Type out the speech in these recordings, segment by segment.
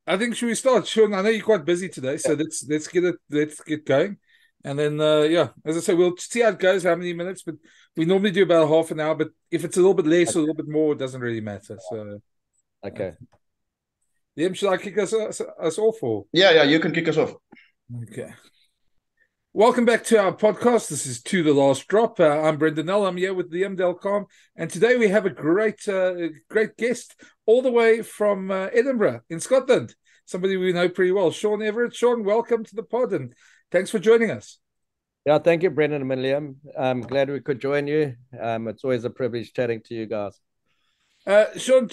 I think should we start, Sean? I know you're quite busy today, so let's get going, and then yeah, as I say, we'll see how it goes, how many minutes, but we normally do about half an hour. But if it's a little bit less or a little bit more, it doesn't really matter. So, Okay. Liam, should I kick us off or Yeah, you can kick us off. okay? Welcome back to our podcast. This is To the Last Drop. I'm Brendan Nell. I'm here with Liam Delcom, and today we have a great guest all the way from Edinburgh in Scotland. Somebody we know pretty well, Sean Everitt. Sean, welcome to the pod, and thanks for joining us. Yeah, thank you, Brendan and Liam. I'm glad we could join you. It's always a privilege chatting to you guys. Sean,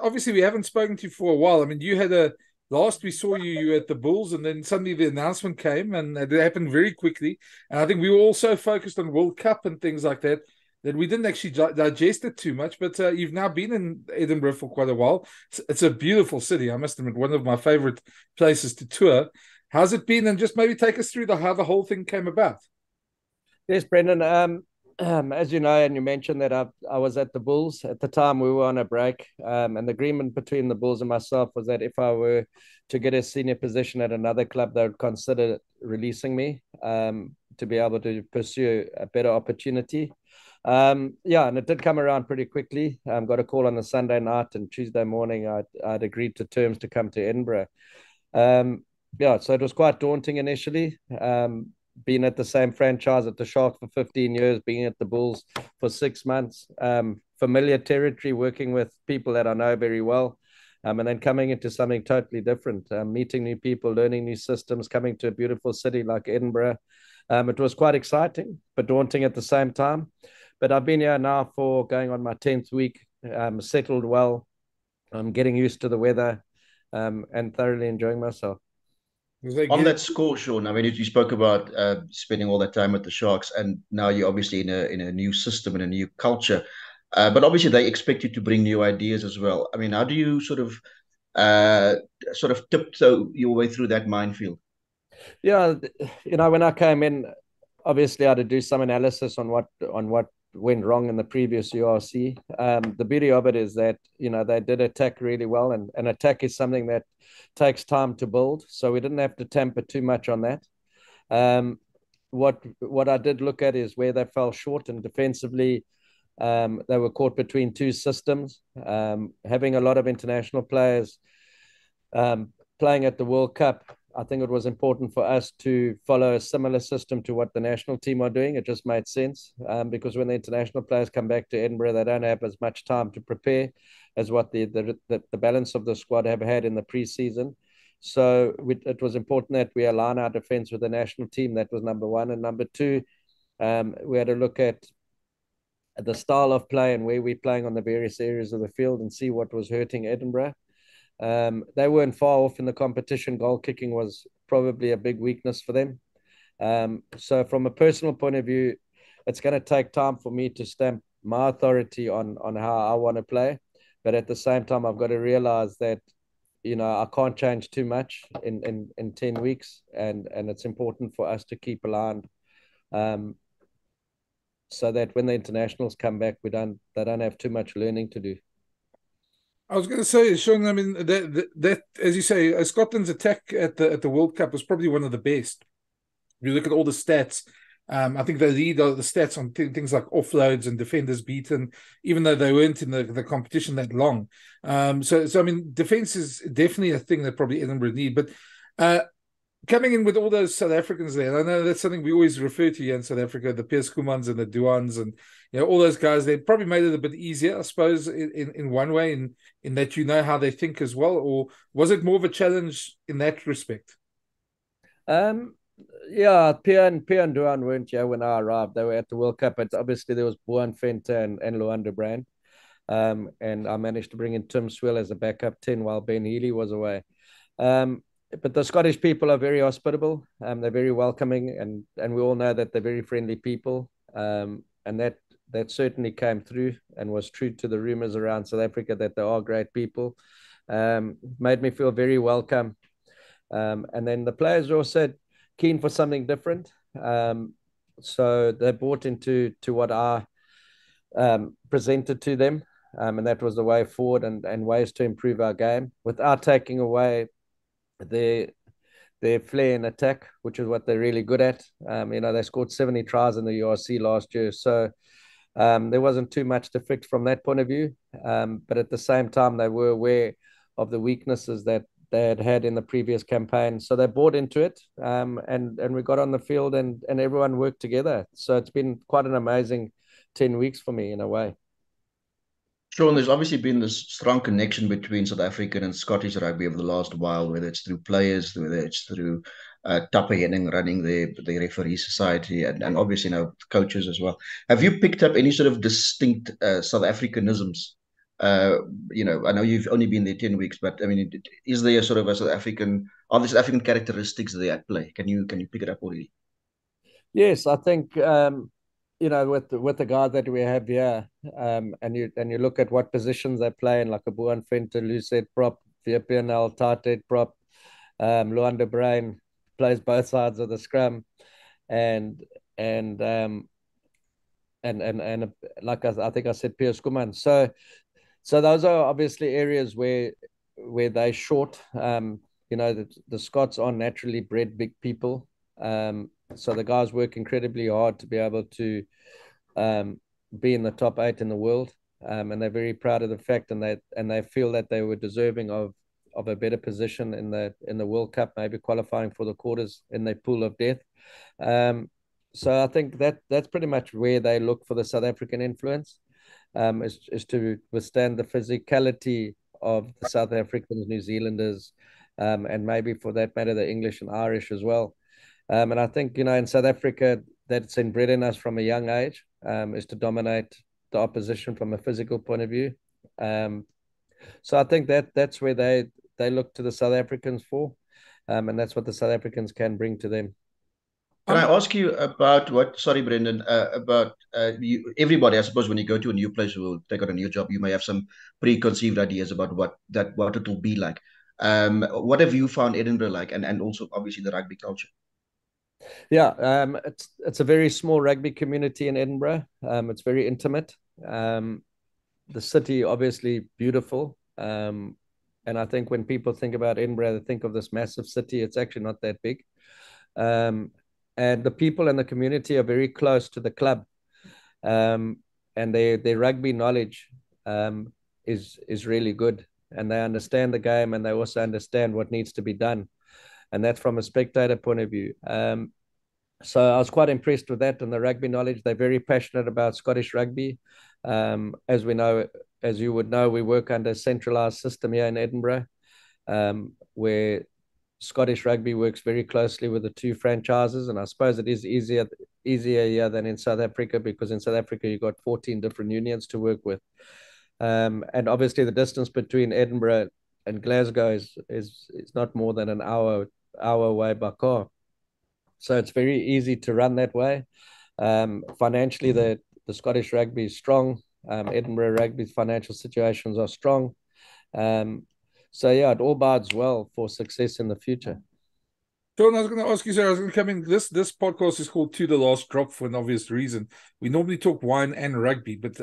obviously we haven't spoken to you for a while. I mean, you had a last we saw you were at the Bulls, and then suddenly the announcement came, and it happened very quickly. And I think we were also focused on World Cup and things like that we didn't actually digest it too much. But you've now been in Edinburgh for quite a while. It's a beautiful city, I must admit, one of my favorite places to tour. How's it been? And just maybe take us through how the whole thing came about. Yes, Brendan. As you know, and you mentioned that I was at the Bulls at the time. We were on a break, and the agreement between the Bulls and myself was that if I were to get a senior position at another club, they would consider releasing me to be able to pursue a better opportunity. Yeah, and it did come around pretty quickly. Got a call on the Sunday night, and Tuesday morning I'd agreed to terms to come to Edinburgh. Yeah, so it was quite daunting initially. Being at the same franchise at the Sharks for 15 years, being at the Bulls for 6 months, familiar territory, working with people that I know very well, and then coming into something totally different, meeting new people, learning new systems, coming to a beautiful city like Edinburgh. It was quite exciting, but daunting at the same time. But I've been here now for going on my 10th week, settled well. I'm getting used to the weather and thoroughly enjoying myself. On that score, Sean, I mean, you spoke about spending all that time with the Sharks, and now you're obviously in a new system and a new culture. But obviously, they expect you to bring new ideas as well. I mean, how do you uh, sort of tiptoe your way through that minefield? Yeah, when I came in, obviously I had to do some analysis on what went wrong in the previous URC. The beauty of it is that they did attack really well, and an attack is something that takes time to build. So we didn't have to tamper too much on that. What I did look at is where they fell short, and defensively, they were caught between two systems. Having a lot of international players playing at the World Cup, I think it was important for us to follow a similar system to what the national team are doing. It just made sense because when the international players come back to Edinburgh, they don't have as much time to prepare as what the balance of the squad have had in the preseason. So it was important that we align our defense with the national team. That was number one. And number two, we had to look at the style of play and where we're playing on the various areas of the field and see what was hurting Edinburgh. They weren't far off in the competition. Goal kicking was probably a big weakness for them. So from a personal point of view, it's going to take time for me to stamp my authority on how I want to play. But at the same time, I've got to realize that, I can't change too much in 10 weeks. And it's important for us to keep aligned so that when the internationals come back, they don't have too much learning to do. I was going to say, Sean. I mean, that as you say, Scotland's attack at the World Cup was probably one of the best. If you look at all the stats, I think they lead the stats on things like offloads and defenders beaten, even though they weren't in the competition that long. So I mean, defense is definitely a thing that probably Edinburgh need. But coming in with all those South Africans there, I know that's something we always refer to here in South Africa, the Piers Kumans and the Duans and all those guys. They probably made it a bit easier, I suppose, in one way, in that how they think as well. Or was it more of a challenge in that respect? Yeah, Pierre and Duan weren't here when I arrived. They were at the World Cup, but obviously there was Boan Fenta and Luanda Brand. And I managed to bring in Tim Swill as a backup 10 while Ben Healy was away. But the Scottish people are very hospitable. They're very welcoming, and we all know that they're very friendly people. And that certainly came through and was true to the rumors around South Africa that they are great people. Made me feel very welcome. And then the players also keen for something different. So they bought into what I presented to them. and that was the way forward, and ways to improve our game without taking away their flair in attack, which is what they're really good at. They scored 70 tries in the URC last year, so there wasn't too much to fix from that point of view. But at the same time, they were aware of the weaknesses that they had in the previous campaign, so they bought into it, and we got on the field, and everyone worked together. So it's been quite an amazing 10 weeks for me in a way. Sean, there's obviously been this strong connection between South African and Scottish rugby over the last while, whether it's through players, whether it's through Tapper Henning running the referee society, and obviously coaches as well. Have you picked up any sort of distinct South Africanisms? I know you've only been there 10 weeks, but I mean, is there sort of a South African, are there South African characteristics there at play? Can you pick it up already? Yes, I think with the guys that we have here, and you look at what positions they play in, like a Boan Venter, Lucet prop, VPNL, Tartet prop, Luanda Brain plays both sides of the scrum, and like I think I said, Piers Kuman. So those are obviously areas where they're short. The Scots are naturally bred big people. So the guys work incredibly hard to be able to be in the top 8 in the world, and they're very proud of the fact, and they feel that they were deserving of a better position in the World Cup, maybe qualifying for the quarters in their pool of death. So I think that's pretty much where they look for the South African influence, is to withstand the physicality of the South Africans, New Zealanders, and maybe for that matter the English and Irish as well. And I think, in South Africa, that's inbred in us from a young age, is to dominate the opposition from a physical point of view. So I think that's where they look to the South Africans for, and that's what the South Africans can bring to them. Can I ask you about sorry, Brendan, about you, everybody, I suppose, when you go to a new place or take on a new job, you may have some preconceived ideas about what it will be like. What have you found Edinburgh like, and also obviously the rugby culture? Yeah, it's a very small rugby community in Edinburgh. It's very intimate. The city, obviously, beautiful. And I think when people think about Edinburgh, they think of this massive city. It's actually not that big. And the people in the community are very close to the club. And their rugby knowledge is really good. And they understand the game, and they also understand what needs to be done. And that's from a spectator point of view. So I was quite impressed with that and the rugby knowledge. They're very passionate about Scottish rugby. As you would know, we work under a centralised system here in Edinburgh, where Scottish rugby works very closely with the two franchises. And I suppose it is easier here than in South Africa, because in South Africa, you've got 14 different unions to work with. And obviously the distance between Edinburgh and Glasgow is not more than an hour away by car. So it's very easy to run that way. Financially, the Scottish rugby is strong. Edinburgh rugby's financial situations are strong. So yeah, it all bodes well for success in the future. Sean, I was going to ask you, sir, I was going to come in. This podcast is called To the Last Drop for an obvious reason. We normally talk wine and rugby, but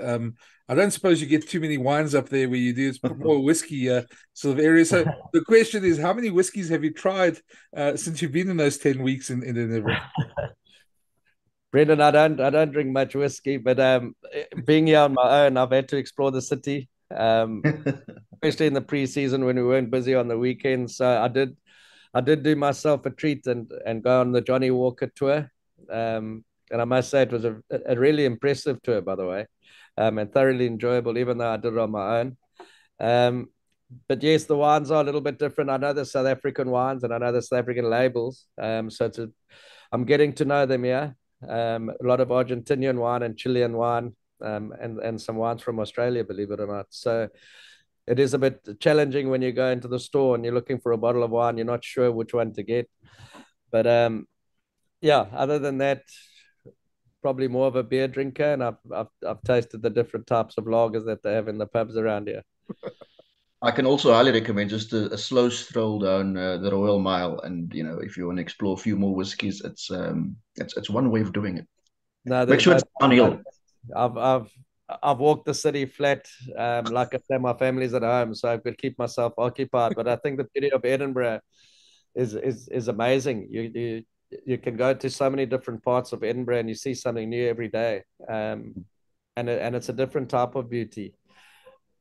I don't suppose you get too many wines up there where you do. It's more whiskey sort of area. So the question is, how many whiskeys have you tried since you've been in those 10 weeks in Edinburgh? Brendan, I don't drink much whiskey, but being here on my own, I've had to explore the city, especially in the pre-season when we weren't busy on the weekends. So I did do myself a treat and go on the Johnny Walker tour. And I must say it was a really impressive tour, by the way, and thoroughly enjoyable, even though I did it on my own. But yes, the wines are a little bit different. I know the South African wines and I know the South African labels. So I'm getting to know them here. A lot of Argentinian wine and Chilean wine, and some wines from Australia, believe it or not. So it is a bit challenging when you go into the store and you're looking for a bottle of wine. You're not sure which one to get. But yeah, other than that, probably more of a beer drinker, and I've tasted the different types of lagers that they have in the pubs around here. I can also highly recommend just a slow stroll down the Royal Mile, and if you want to explore a few more whiskies, it's one way of doing it. No, Make sure it's downhill. I've I've walked the city flat. Like I said, my family's at home, so I've got to keep myself occupied. But I think the beauty of Edinburgh is amazing. You can go to so many different parts of Edinburgh and you see something new every day. And it's a different type of beauty.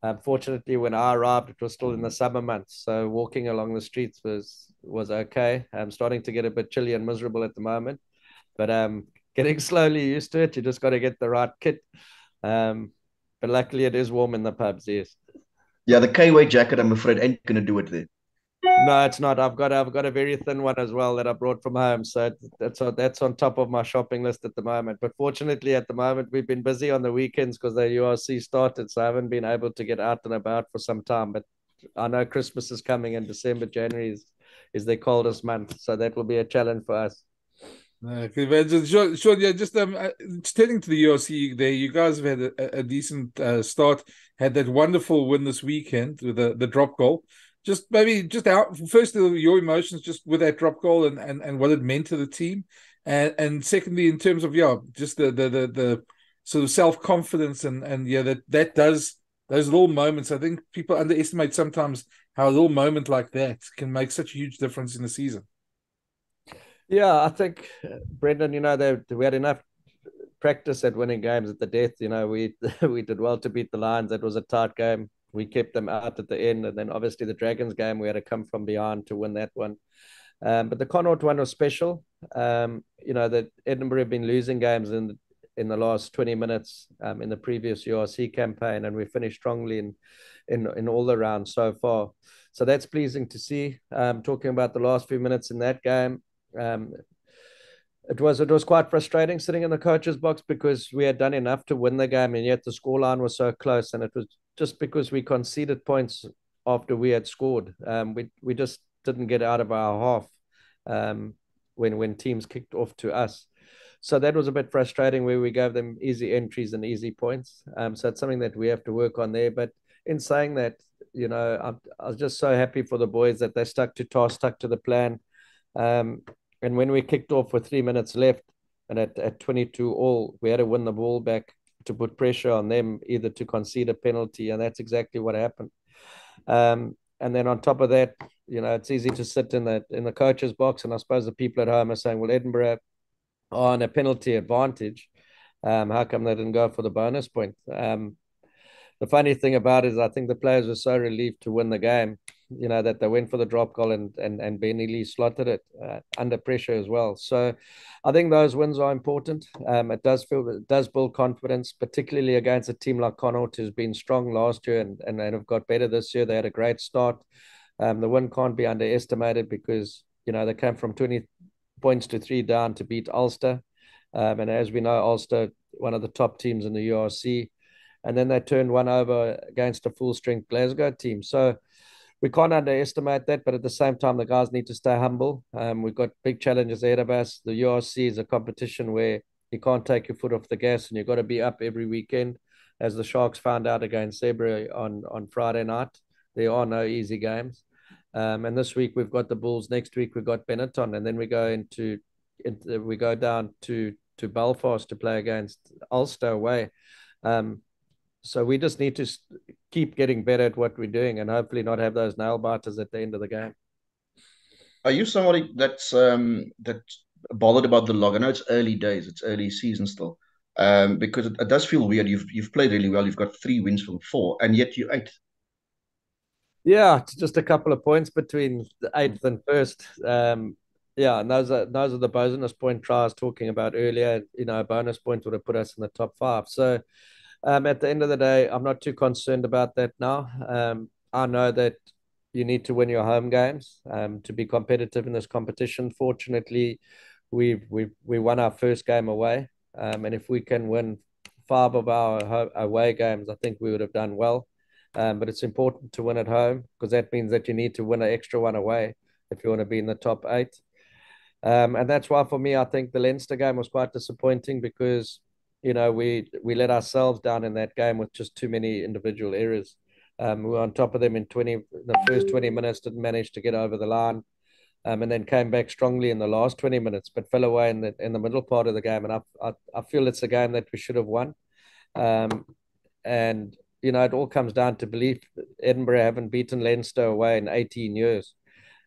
Unfortunately, when I arrived, it was still in the summer months, so walking along the streets was okay. I'm starting to get a bit chilly and miserable at the moment, but getting slowly used to it. You just got to get the right kit. But luckily, it is warm in the pubs. Yes. Yeah, the K-way jacket, I'm afraid, ain't gonna do it there. No, it's not. I've got a very thin one as well that I brought from home, so that's on top of my shopping list at the moment. But fortunately, at the moment, we've been busy on the weekends because the URC started, so I haven't been able to get out and about for some time. But I know Christmas is coming, and December, January is their coldest month, so that will be a challenge for us. Okay, imagine. Sure, yeah, just turning to the URC there, you guys have had a decent start, had that wonderful win this weekend with the drop goal. Just maybe just out first your emotions just with that drop goal and what it meant to the team. And secondly, in terms of just the sort of self-confidence and yeah, that does those little moments. I think people underestimate sometimes how a little moment like that can make such a huge difference in the season. Yeah, I think Brendan, we had enough practice at winning games at the death. We we did well to beat the Lions. That was a tight game. We kept them out at the end, and then obviously the Dragons game, we had to come from behind to win that one. But the Connaught one was special. That Edinburgh have been losing games in the last 20 minutes in the previous URC campaign, and we finished strongly in all the rounds so far. So that's pleasing to see. Talking about the last few minutes in that game, it was quite frustrating sitting in the coach's box because we had done enough to win the game, and yet the scoreline was so close, and it was just because we conceded points after we had scored. We just didn't get out of our half when teams kicked off to us. So that was a bit frustrating where we gave them easy entries and easy points. So it's something that we have to work on there. But in saying that, I was just so happy for the boys that they stuck to task, stuck to the plan. And when we kicked off with 3 minutes left and at 22 all, we had to win the ball back to put pressure on them, either to concede a penalty. And that's exactly what happened. And then on top of that, it's easy to sit in the coach's box. And I suppose the people at home are saying, well, Edinburgh are on a penalty advantage. How come they didn't go for the bonus point? The funny thing about it is I think the players were so relieved to win the game, that they went for the drop goal and Benny Lee slotted it under pressure as well. So I think those wins are important. It does build confidence, particularly against a team like Connaught, who's been strong last year and have got better this year. They had a great start. The win can't be underestimated because, they came from 20 points to 3 down to beat Ulster. And as we know, Ulster, one of the top teams in the URC. And then they turned one over against a full-strength Glasgow team. So we can't underestimate that, but at the same time, the guys need to stay humble. We've got big challenges ahead of us. The URC is a competition where you can't take your foot off the gas and you've got to be up every weekend. As the Sharks found out against Zebra on Friday night, there are no easy games. And this week we've got the Bulls. Next week we've got Benetton, and then we go down to Belfast to play against Ulster away. So we just need to keep getting better at what we're doing and hopefully not have those nail biters at the end of the game. Are you somebody that's bothered about the log? I know it's early days, it's early season still. Because it does feel weird. You've played really well. You've got 3 wins from 4, and yet you're 8th. Yeah, it's just a couple of points between the 8th and 1st. Yeah, and those are the bonus point tries I was talking about earlier. A bonus point would have put us in the top 5. So at the end of the day, I'm not too concerned about that now. I know that you need to win your home games to be competitive in this competition. Fortunately, we won our first game away, and if we can win 5 of our away games, I think we would have done well. But it's important to win at home because that means that you need to win an extra one away if you want to be in the top 8. And that's why for me, I think the Leinster game was quite disappointing because we let ourselves down in that game with just too many individual errors. We were on top of them in the first 20 minutes, didn't manage to get over the line, and then came back strongly in the last 20 minutes, but fell away in the middle part of the game. And I feel it's a game that we should have won. And, it all comes down to belief. Edinburgh haven't beaten Leinster away in 18 years.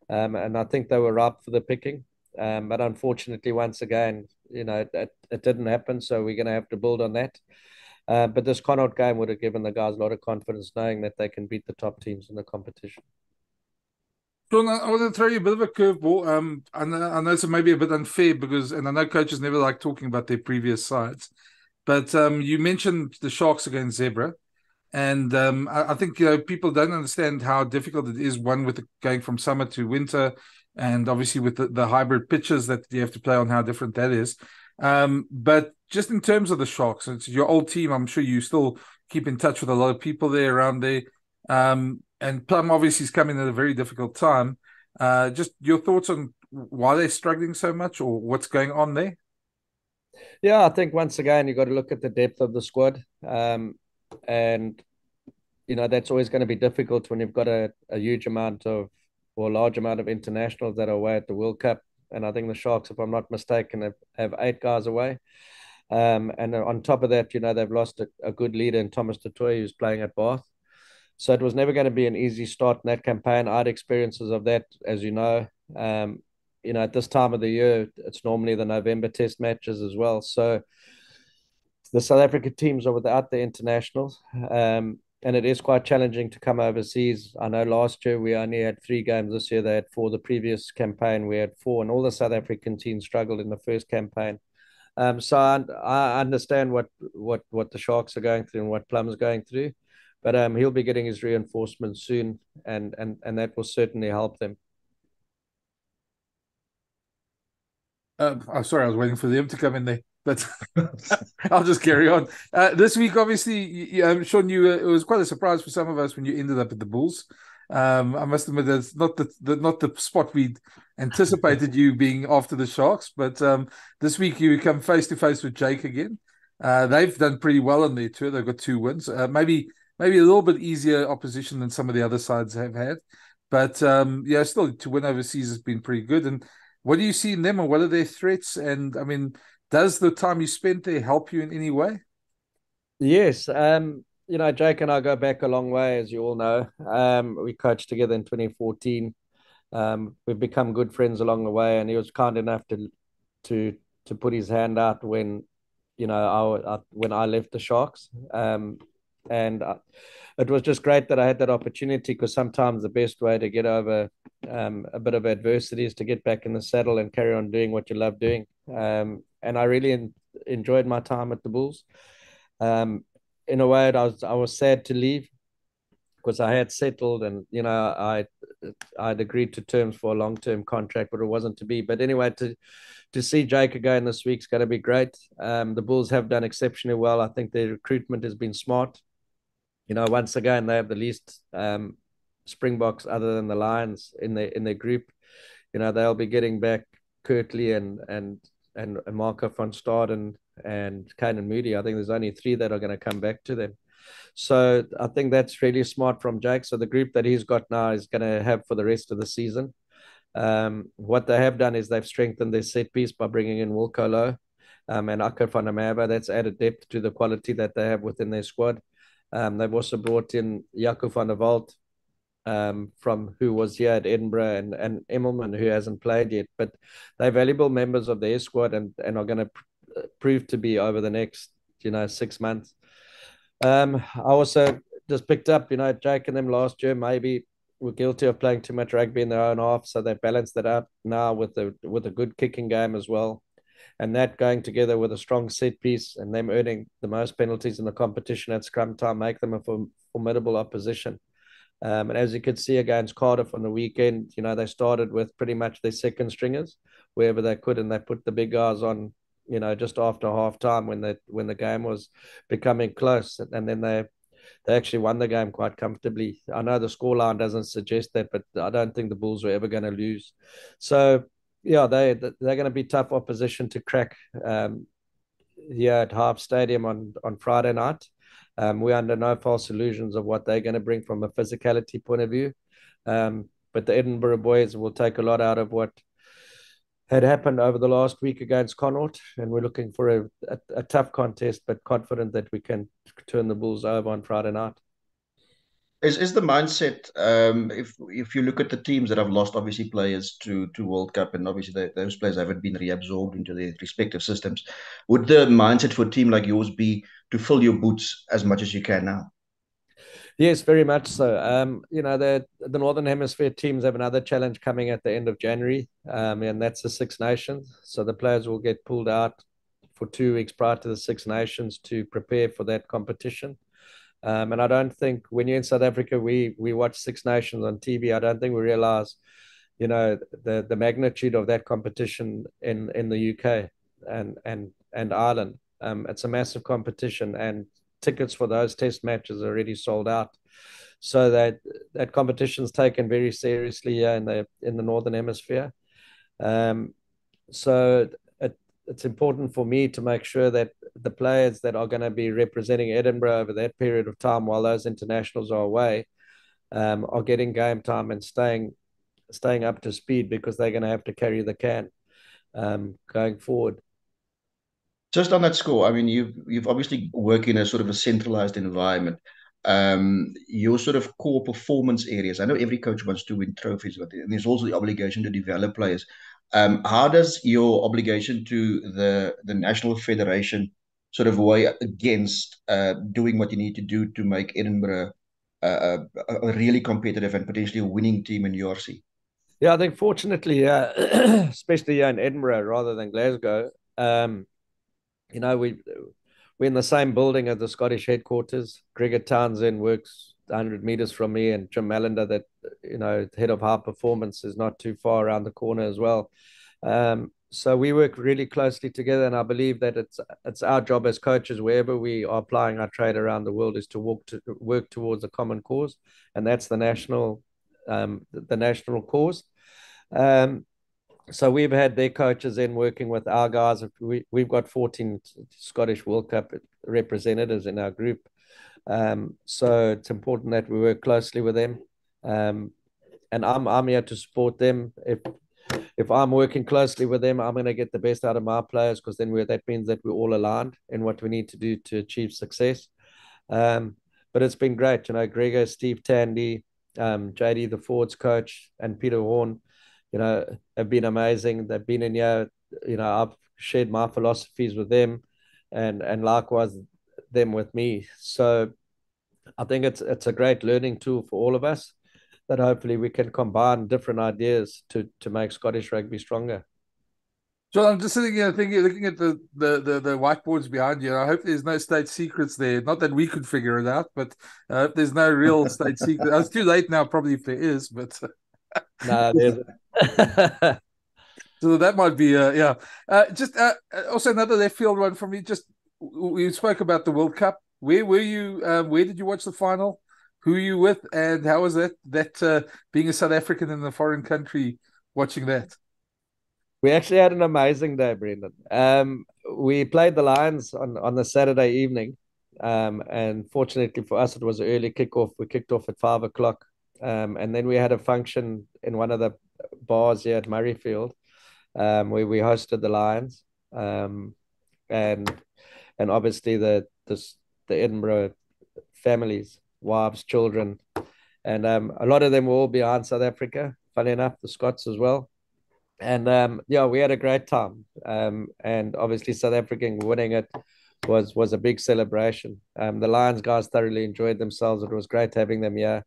And I think they were ripe for the picking. But unfortunately, once again, it didn't happen. So we're going to have to build on that. But this Connaught game would have given the guys a lot of confidence knowing that they can beat the top teams in the competition. Sean, I want to throw you a bit of a curveball. I know it's maybe a bit unfair and I know coaches never like talking about their previous sides, but you mentioned the Sharks against Zebra. And I think people don't understand how difficult it is. One with going from summer to winter, and obviously with the hybrid pitches that you have to play on, how different that is. But just in terms of the Sharks, it's your old team. I'm sure you still keep in touch with a lot of people there around there. And Plum obviously is coming at a very difficult time. Just your thoughts on why they're struggling so much, or what's going on there? Yeah, I think once again you've got to look at the depth of the squad. And that's always going to be difficult when you've got a huge amount of, or a large amount of internationals that are away at the World Cup. And I think the Sharks, if I'm not mistaken, have 8 guys away. And on top of that, they've lost a good leader in Thomas du Toit, who's playing at Bath. So it was never going to be an easy start in that campaign. I had experiences of that, as you know. At this time of the year, it's normally the November test matches as well. So the South African teams are without the internationals. And it is quite challenging to come overseas. I know last year we only had 3 games. This year they had 4. The previous campaign we had 4, and all the South African teams struggled in the first campaign. So I understand what the Sharks are going through and what Plum's going through, but he'll be getting his reinforcements soon, and that will certainly help them. Sorry, I was waiting for them to come in there, but I'll just carry on. This week, obviously, I'm sure it was quite a surprise for some of us when you ended up at the Bulls. I must admit that's not the spot we'd anticipated you being after the Sharks, but this week you come face to face with Jake again. They've done pretty well on their tour. They've got 2 wins. Maybe a little bit easier opposition than some of the other sides have had, but still to win overseas has been pretty good. And what do you see in them, or what are their threats? And I mean, does the time you spent there help you in any way? Yes. Jake and I go back a long way, as you all know. We coached together in 2014. We've become good friends along the way, and he was kind enough to put his hand out when, when I left the Sharks. And it was just great that I had that opportunity, because sometimes the best way to get over a bit of adversity is to get back in the saddle and carry on doing what you love doing. And I really enjoyed my time at the Bulls. In a way, I was sad to leave, because I had settled, and I'd agreed to terms for a long-term contract, but it wasn't to be. But anyway, to see Jake again this week's going to be great. The Bulls have done exceptionally well. I think their recruitment has been smart. Once again, they have the least Springboks other than the Lions in their group. They'll be getting back Kirtley and Marco van Staden and Kane Moody. I think there's only 3 that are going to come back to them. So I think that's really smart from Jake. So the group that he's got now is going to have for the rest of the season. What they have done is they've strengthened their set piece by bringing in Wilco Low and Akko van der Merwe. That's added depth to the quality that they have within their squad. They've also brought in Jaco van der Walt, from who was here at Edinburgh, and Emmelman, who hasn't played yet. But they're valuable members of their squad, and are going to prove to be over the next 6 months. I also just picked up, Jake and them last year maybe were guilty of playing too much rugby in their own half, so they balanced that out now with a good kicking game as well. And that going together with a strong set piece and them earning the most penalties in the competition at scrum time make them a formidable opposition. And as you could see against Cardiff on the weekend, they started with pretty much their second stringers wherever they could, and they put the big guys on, just after half time when the game was becoming close, and then they actually won the game quite comfortably. I know the scoreline doesn't suggest that, but I don't think the Bulls were ever going to lose. So yeah, they're going to be tough opposition to crack here at Harp Stadium on Friday night. We're under no false illusions of what they're going to bring from a physicality point of view. But the Edinburgh boys will take a lot out of what had happened over the last week against Connaught, and we're looking for a tough contest, but confident that we can turn the Bulls over on Friday night. Is the mindset, if you look at the teams that have lost obviously players to World Cup, and obviously those players haven't been reabsorbed into their respective systems, would the mindset for a team like yours be to fill your boots as much as you can now? Yes, very much so. The Northern Hemisphere teams have another challenge coming at the end of January, and that's the Six Nations. So the players will get pulled out for 2 weeks prior to the Six Nations to prepare for that competition. And I don't think when you're in South Africa, we watch Six Nations on TV. I don't think we realize, the magnitude of that competition in the UK and Ireland. It's a massive competition, and tickets for those test matches are already sold out. So that competition's taken very seriously in the Northern Hemisphere. So it's important for me to make sure that the players that are going to be representing Edinburgh over that period of time while those internationals are away are getting game time and staying up to speed, because they're going to have to carry the can going forward. Just on that score, I mean, you've obviously worked in a sort of a centralized environment. Your sort of core performance areas. I know every coach wants to win trophies, but there's also the obligation to develop players. How does your obligation to the national federation sort of weigh against doing what you need to do to make Edinburgh a really competitive and potentially a winning team in URC? Yeah, I think fortunately, especially here in Edinburgh rather than Glasgow, we're in the same building as the Scottish headquarters. Gregor Townsend works 100 meters from me, and Jim Mallender, that head of high performance, is not too far around the corner as well. So we work really closely together, and I believe that it's our job as coaches, wherever we are applying our trade around the world, is to work towards a common cause, and that's the national cause. So we've had their coaches in working with our guys. We've got 14 Scottish World Cup representatives in our group. So it's important that we work closely with them. And I'm here to support them. If I'm working closely with them, I'm going to get the best out of my players, because then that means that we're all aligned in what we need to do to achieve success. But it's been great. Gregor, Steve Tandy, JD, the forwards coach, and Peter Horn, have been amazing. They've been in here. I've shared my philosophies with them, and likewise them with me. So I think it's a great learning tool for all of us, that hopefully we can combine different ideas to make Scottish rugby stronger. John, I'm just sitting here thinking, looking at the whiteboards behind you. I hope there's no state secrets there. Not that we could figure it out, but I hope there's no real state secret. It's too late now, probably, if there is, but no, there's so that might be just also another left field one for me. Just, we spoke about the World Cup. Where were you? Where did you watch the final? Who are you with? And how was that being a South African in a foreign country, watching that? We actually had an amazing day, Brendan. We played the Lions on the Saturday evening, and fortunately for us, it was an early kickoff. We kicked off at 5:00, and then we had a function in one of the bars here at Murrayfield, where we hosted the Lions, and obviously the Edinburgh families, wives, children, and a lot of them were all behind South Africa. Funny enough, the Scots as well. And we had a great time. And obviously South African winning it was a big celebration. The Lions guys thoroughly enjoyed themselves. It was great having them here.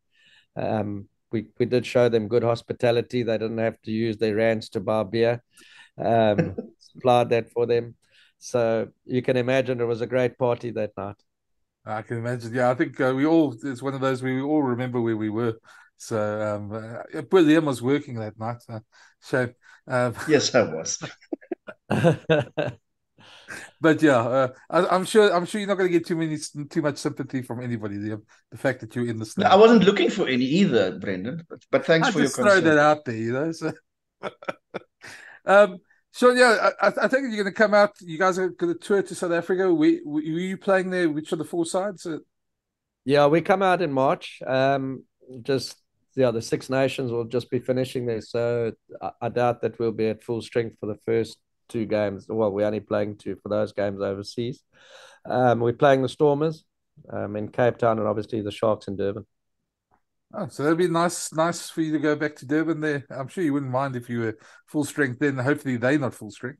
We did show them good hospitality. They didn't have to use their rands to buy beer. Supplied that for them. So you can imagine it was a great party that night. I can imagine. Yeah, I think it's one of those we all remember where we were. So poor Liam was working that night. Shame. Yes, I was. But yeah, I'm sure you're not going to get too much sympathy from anybody, Liam. The fact that you're in the stand. No, I wasn't looking for any either, Brendan. But thanks for your concern. Throw that out there, So. So yeah, I think you're going to come out. You guys are going to tour to South Africa. Were you playing there? Which of the four sides? Yeah, we come out in March. Just the Six Nations will just be finishing there. So I doubt that we'll be at full strength for the first 2 games. Well, we're only playing 2 for those games overseas. We're playing the Stormers in Cape Town and obviously the Sharks in Durban. Oh, so that'd be nice for you to go back to Durban there. I'm sure you wouldn't mind if you were full strength then. Hopefully they're not full strength.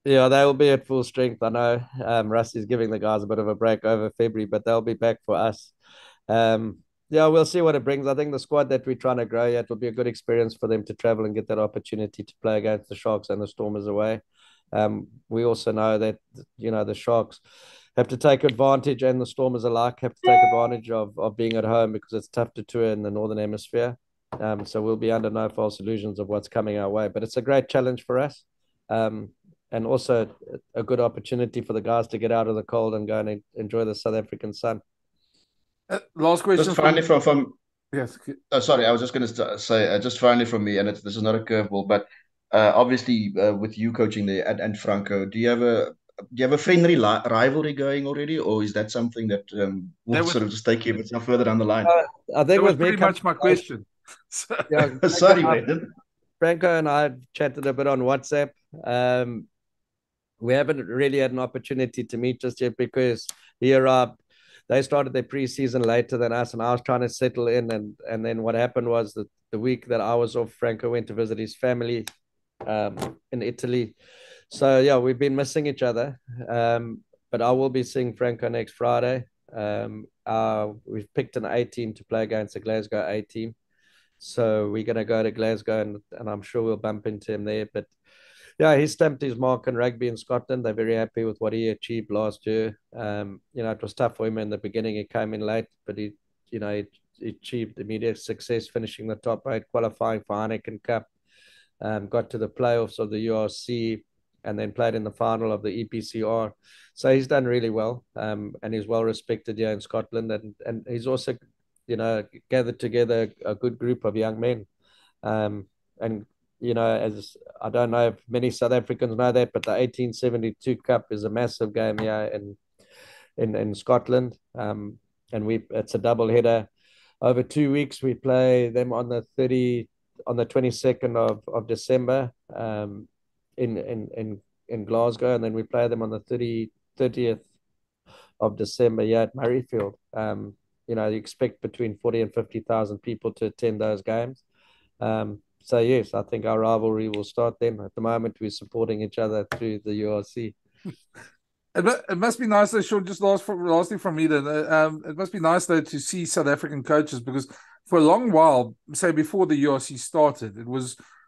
Yeah, they will be at full strength. I know Rusty's giving the guys a bit of a break over February, but they'll be back for us. Yeah, we'll see what it brings. I think the squad that we're trying to grow yet will be a good experience for them to travel and get that opportunity to play against the Sharks and the Stormers away. We also know that, the Sharks have to take advantage, and the Stormers alike have to take advantage of being at home because it's tough to tour in the Northern Hemisphere. So we'll be under no false illusions of what's coming our way. But it's a great challenge for us. And also a good opportunity for the guys to get out of the cold and go and enjoy the South African sun. Last question. Just finally from yes. Sorry, I was just going to say just finally from me, and this is not a curveball, but obviously with you coaching there and Franco, do you have a friendly rivalry going already, or is that something that will sort of just take you a bit further down the line? I think that was pretty much my question. Yeah, sorry, Brendan. Franco and I have chatted a bit on WhatsApp. We haven't really had an opportunity to meet just yet because they started their preseason later than us, and I was trying to settle in. And then what happened was that the week that I was off, Franco went to visit his family in Italy. So yeah, we've been missing each other. But I will be seeing Franco next Friday. We've picked an A team to play against the Glasgow A team. So we're going to go to Glasgow, and I'm sure we'll bump into him there. But yeah, he stamped his mark in rugby in Scotland. They're very happy with what he achieved last year. It was tough for him in the beginning. He came in late, but he achieved immediate success, finishing the top 8, qualifying for Heineken Cup, got to the playoffs of the URC, and then played in the final of the EPCR. So he's done really well, and he's well respected here in Scotland. And he's also, gathered together a good group of young men. As I don't know if many South Africans know that, but the 1872 Cup is a massive game here in Scotland. And it's a double header. Over 2 weeks, we play them on the 22nd of December in Glasgow, and then we play them on the 30th of December here at Murrayfield. You expect between 40 and 50,000 people to attend those games. So yes, I think our rivalry will start then. At the moment, we're supporting each other through the URC. It must be nice, though, Sean, just lastly from me then, it must be nice, though, to see South African coaches, because for a long while, say before the URC started,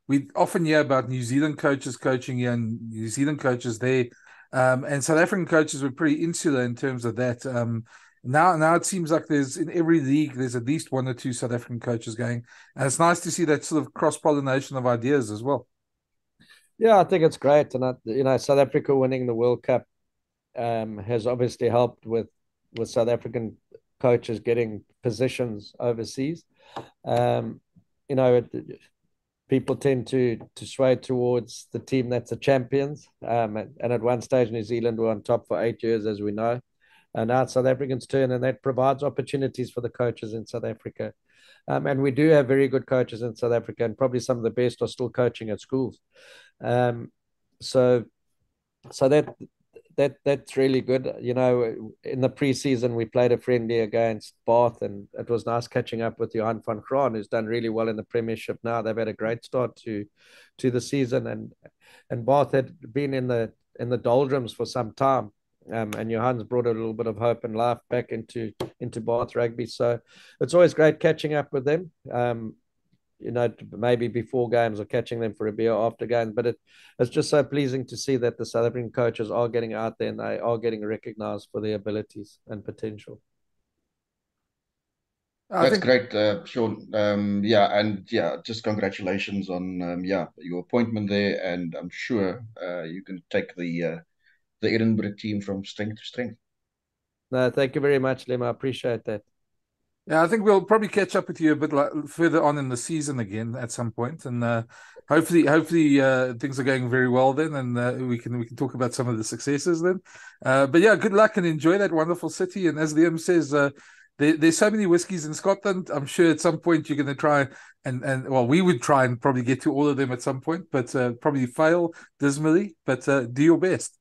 we often hear about New Zealand coaches coaching here and New Zealand coaches there, and South African coaches were pretty insular in terms of that. Now it seems like in every league there's at least 1 or 2 South African coaches going, and it's nice to see that sort of cross-pollination of ideas as well. Yeah, I think it's great, and South Africa winning the World Cup has obviously helped with South African coaches getting positions overseas. People tend to sway towards the team that's the champions, and at one stage New Zealand were on top for 8 years, as we know. And now it's South Africans' turn, and that provides opportunities for the coaches in South Africa. And we do have very good coaches in South Africa, and probably some of the best are still coaching at schools. So that's really good. In the preseason, we played a friendly against Bath, and it was nice catching up with Johan van Graan, who's done really well in the Premiership now. They've had a great start to the season, and Bath had been in the doldrums for some time. And Johan's brought a little bit of hope and life back into Bath rugby. So it's always great catching up with them, maybe before games or catching them for a beer after games. But it's just so pleasing to see that the South African coaches are getting out there and they are getting recognized for their abilities and potential. That's great, Sean. Just congratulations on your appointment there, and I'm sure you can take the Edinburgh team from strength to strength. No, thank you very much, Liam. I appreciate that. Yeah, I think we'll probably catch up with you a bit further on in the season again at some point, and hopefully things are going very well then, and we can talk about some of the successes then. But yeah, good luck and enjoy that wonderful city. And as Liam says, there's so many whiskies in Scotland. I'm sure at some point you're going to try and well, we would try and probably get to all of them at some point, but probably fail dismally. But do your best.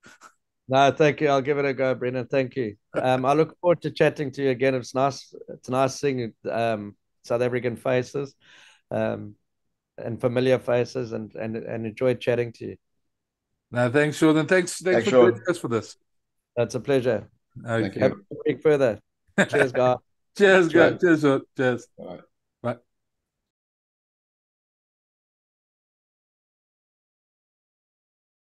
No, thank you. I'll give it a go, Brendan. Thank you. I look forward to chatting to you again. It's nice. It's nice seeing South African faces, and familiar faces, and enjoyed chatting to you. No, thanks, Sean, and thanks for Sean. joining us for this. That's a pleasure. Okay. Thank you. Have a week further. Cheers, guys. Cheers, guys. Cheers, Sean. Cheers. All right.